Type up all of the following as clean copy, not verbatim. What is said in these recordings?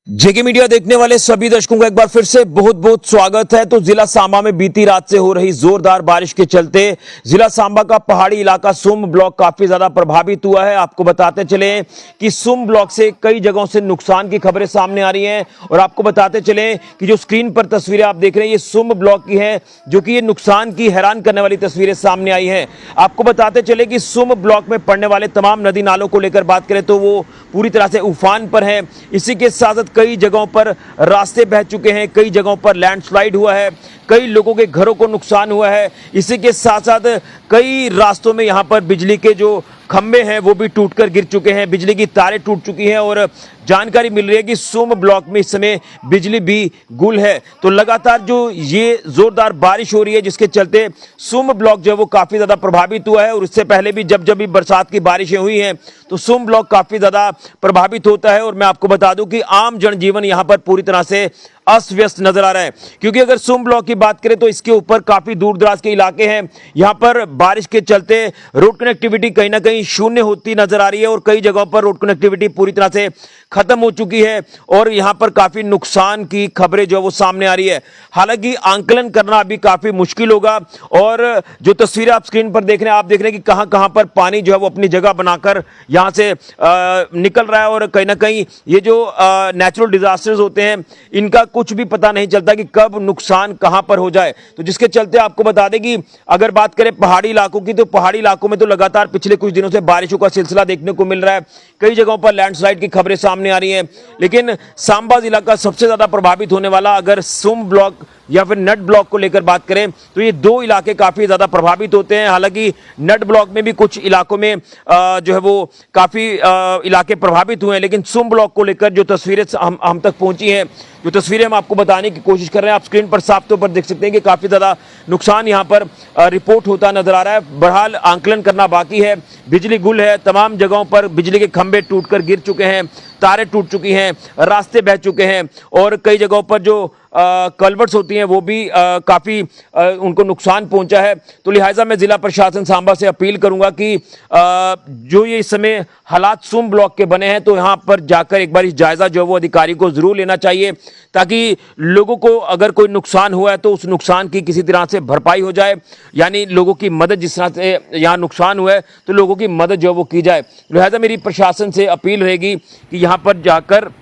जेके media देखने वाले सभी दर्शकों का एक बार फिर से बहुत बहुत स्वागत है। तो जिला सांबा में बीती रात से हो रही जोरदार बारिश के चलते जिला सांबा का पहाड़ी इलाका सुम ब्लॉक काफी ज्यादा प्रभावित हुआ है। आपको बताते चले कि सुम ब्लॉक से कई जगहों से नुकसान की खबरें सामने आ रही हैं और आपको बताते चले कि जो स्क्रीन पर तस्वीरें आप देख रहे हैं ये सुम ब्लॉक की है, जो कि ये नुकसान की हैरान करने वाली तस्वीरें सामने आई हैं। आपको बताते चले कि सुम ब्लॉक में पड़ने वाले तमाम नदी नालों को लेकर बात करें तो वो पूरी तरह से उफान पर है। इसी के साथ कई जगहों पर रास्ते बह चुके हैं, कई जगहों पर लैंडस्लाइड हुआ है, कई लोगों के घरों को नुकसान हुआ है। इसी के साथ साथ कई रास्तों में यहां पर बिजली के जो खंभे हैं वो भी टूटकर गिर चुके हैं, बिजली की तारें टूट चुकी हैं और जानकारी मिल रही है कि सुम ब्लॉक में इस समय बिजली भी गुल है। तो लगातार जो ये जोरदार बारिश हो रही है जिसके चलते सुम ब्लॉक जो है वो काफी ज्यादा प्रभावित हुआ है और इससे पहले भी जब भी बरसात की बारिशें हुई हैं तो सुम ब्लॉक काफी ज्यादा प्रभावित होता है। और मैं आपको बता दूं कि आम जनजीवन यहां पर पूरी तरह से अस्त व्यस्त नजर आ रहा है, क्योंकि अगर सुम ब्लॉक की बात करें तो इसके ऊपर काफी दूर दराज के इलाके हैं। यहां पर बारिश के चलते रोड कनेक्टिविटी कहीं ना कहीं शून्य होती नजर आ रही है और कई जगहों पर रोड कनेक्टिविटी पूरी तरह से खत्म हो चुकी है और यहां पर काफी नुकसान की खबरें जो वो सामने आ रही है। हालांकि आंकलन करना अभी काफी मुश्किल होगा और जो तस्वीरें आप स्क्रीन पर देख रहे हैं, आप देख रहे हैं कि कहां कहां पर पानी जो है वो अपनी जगह बनाकर यहां से निकल रहा है और कहीं ना कहीं ये जो नेचुरल डिजास्टर्स होते हैं इनका कुछ भी पता नहीं चलता कि कब नुकसान कहां पर हो जाए। तो जिसके चलते आपको बता दें कि अगर बात करें पहाड़ी इलाकों की तो पहाड़ी इलाकों में तो लगातार पिछले कुछ दिनों से बारिशों का सिलसिला देखने को मिल रहा है। कई जगहों पर लैंडस्लाइड की खबरें सामने आ रही हैं, लेकिन सांबा जिला का सबसे ज्यादा प्रभावित होने वाला अगर सुम ब्लॉक या फिर नट ब्लॉक को लेकर बात करें तो ये दो इलाके काफी ज्यादा प्रभावित होते हैं। हालांकि नट ब्लॉक में भी कुछ इलाकों में जो है वो काफी इलाके प्रभावित हुए हैं, लेकिन सुम ब्लॉक को लेकर जो तस्वीरें हम तक पहुंची हैं, जो तस्वीरें हम आपको बताने की कोशिश कर रहे हैं, आप स्क्रीन पर साफ तौर पर देख सकते हैं कि काफी ज्यादा नुकसान यहां पर रिपोर्ट होता नजर आ रहा है। बहरहाल आंकलन करना बाकी है। बिजली गुल है, तमाम जगहों पर बिजली के खंभे टूटकर गिर चुके हैं, तारें टूट चुकी हैं, रास्ते बह चुके हैं और कई जगहों पर जो कल्वर्ट्स होती हैं वो भी काफी उनको नुकसान पहुंचा है। तो लिहाजा मैं जिला प्रशासन सांबा से अपील करूंगा कि जो ये इस समय हालात सुम ब्लॉक के बने हैं तो यहां पर जाकर एक बार इस जायजा जो है वो अधिकारी को जरूर लेना चाहिए, ताकि लोगों को अगर कोई नुकसान हुआ है तो उस नुकसान की किसी तरह से भरपाई हो जाए, यानी लोगों की मदद, जिस तरह से यहाँ नुकसान हुआ है तो लोगों की मदद जो है वो की जाए। लिहाजा मेरी प्रशासन से अपील रहेगी कि यहाँ पर जाकर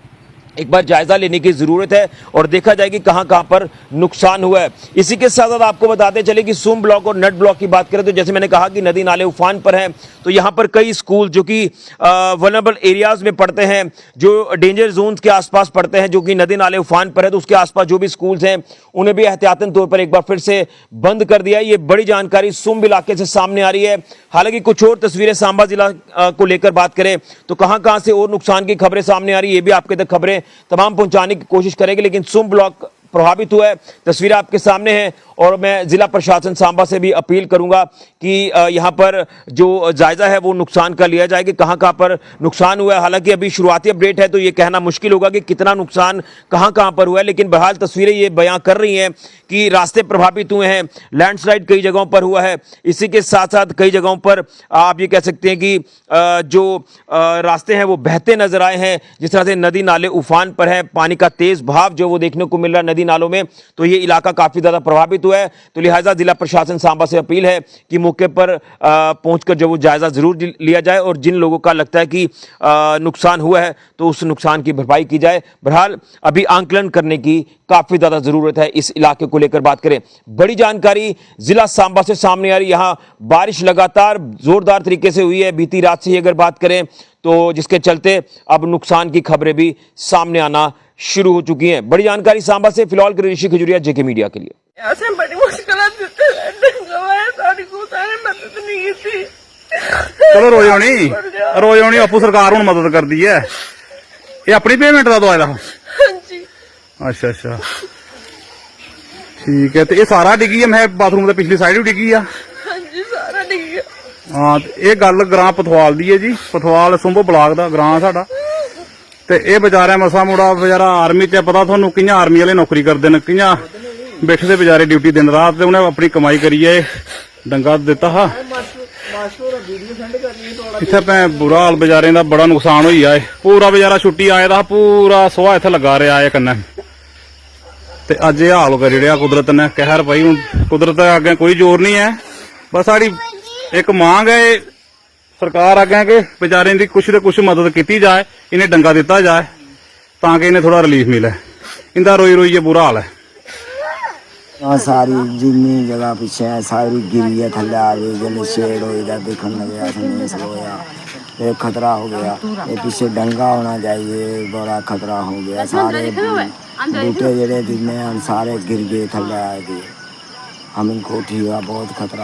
एक बार जायजा लेने की जरूरत है और देखा जाए कि कहां कहां पर नुकसान हुआ है। इसी के साथ साथ आपको बताते चले कि सुम ब्लॉक और नट ब्लॉक की बात करें तो जैसे मैंने कहा कि नदी नाले उफान पर हैं, तो यहां पर कई स्कूल जो कि वल्नरेबल एरियाज में पड़ते हैं, जो डेंजर जोन्स के आसपास पड़ते हैं, जो कि नदी नाले उफान पर है, तो उसके आसपास जो भी स्कूल्स हैं उन्हें भी एहतियातन तौर पर एक बार फिर से बंद कर दिया है। ये बड़ी जानकारी सुम इलाके से सामने आ रही है। हालांकि कुछ और तस्वीरें सांबा जिला को लेकर बात करें तो कहां कहां से और नुकसान की खबरें सामने आ रही है, ये भी आपके तक खबरें तमाम पहुंचाने की कोशिश करेंगे, लेकिन सुम ब्लॉक प्रभावित हुआ है, तस्वीरें आपके सामने हैं और मैं जिला प्रशासन सांबा से भी अपील करूंगा कि यहां पर जो जायजा है वो नुकसान का लिया जाए कि कहां कहां पर नुकसान हुआ है। हालांकि अभी शुरुआती अपडेट है तो ये कहना मुश्किल होगा कि कितना नुकसान कहां कहां पर हुआ है, लेकिन बहरहाल तस्वीरें ये बयां कर रही हैं कि रास्ते प्रभावित हुए हैं, लैंडस्लाइड कई जगहों पर हुआ है। इसी के साथ साथ कई जगहों पर आप ये कह सकते हैं कि जो रास्ते हैं वो बहते नजर आए हैं, जिस तरह से नदी नाले उफान पर है, पानी का तेज बहाव जो वो देखने को मिल रहा है नदी नालों में, तो ये इलाका काफी ज्यादा प्रभावित हुआ है। तो लिहाजा जिला प्रशासन सांबा से अपील है कि मौके पर पहुंचकर जो वो जायजा जरूर लिया जाए और जिन लोगों का लगता है कि नुकसान हुआ है तो उस नुकसान की भरपाई की जाए। बहरहाल अभी आंकलन करने की काफी ज्यादा जरूरत है इस इलाके को लेकर बात करें। बड़ी जानकारी जिला सांबा से सामने आ रही, यहां बारिश लगातार जोरदार तरीके से हुई है बीती रात से ही अगर बात करें तो, जिसके चलते अब नुकसान की खबरें भी सामने आना शुरू हो चुकी हैं। बड़ी जानकारी सांबा से फिलहाल ऋषि खजुरिया, जेके मीडिया के लिए। ऐसे बड़ी मुश्किल मदद नहीं की। चलो रोज होनी आपू सरकार हूं मदद कर दी है। ये अपनी पेमेंट का दवाई दा? अच्छा अच्छा ठीक है। तो ये सारा डिगी है? मैं बाथरूम की पिछली साइड भी डिगी आ? सारा डिगी। हाँ, ये गल ग्रां पथवाल दी है जी। पथवाल सुंबो ब्लाक दा ग्रां साडा। ते ये बेचारा मसा मुड़ा बेचारा आर्मी च, पता थोनू कियां आर्मी वाले नौकरी करते हैं, कियां बैठे बेचारे ड्यूटी दिन रात, ते उन्हें अपनी कमाई करिए डंगा दिता हा ਇੱਥੇ ਭੈਂ ਬੁਰਾ ਹਾਲ ਬਜ਼ਾਰੇ ਦਾ ਬੜਾ ਨੁਕਸਾਨ ਹੋਈ ਆ ਪੂਰਾ ਬਜ਼ਾਰਾ ਛੁੱਟੀ ਆਏ ਦਾ ਪੂਰਾ ਸੁਆਹ ਇੱਥੇ ਲੱਗਾ ਰਿਹਾ ਹੈ ਕੰਨਾਂ ਤੇ ਅੱਜ ਇਹ ਹਾਲ ਕਰ ਰਿਹਾ ਕੁਦਰਤ ਨੇ ਕਹਿਰ ਪਈ ਹੁਣ ਕੁਦਰਤ ਅੱਗੇ ਕੋਈ ਜ਼ੋਰ ਨਹੀਂ ਹੈ ਬਸ ਸਾਡੀ ਇੱਕ ਮੰਗ ਹੈ ਸਰਕਾਰ ਅੱਗੇ ਕਿ ਵਿਚਾਰੇ ਦੀ ਕੁਛ ਤੇ ਕੁਛ ਮਦਦ ਕੀਤੀ ਜਾਏ ਇਹਨੇ ਡੰਗਾ ਦਿੱਤਾ ਜਾਏ ਤਾਂ ਕਿ ਇਹਨੇ ਥੋੜਾ ਰਿਲੀਫ ਮਿਲੇ इंदा रोई रोई ये बुरा हाल है हाँ सारी जिन्नी जगह पिछे है सारी गिरी है थले आ गई जल्दी शेड हो इधर देखने लगे नहीं होया ये खतरा हो गया ये पीछे डंगा होना चाहिए बड़ा खतरा हो गया सारे बूटे जड़े जितने हम सारे गिर गए थले आ गए हम इनको उठी हुआ बहुत खतरा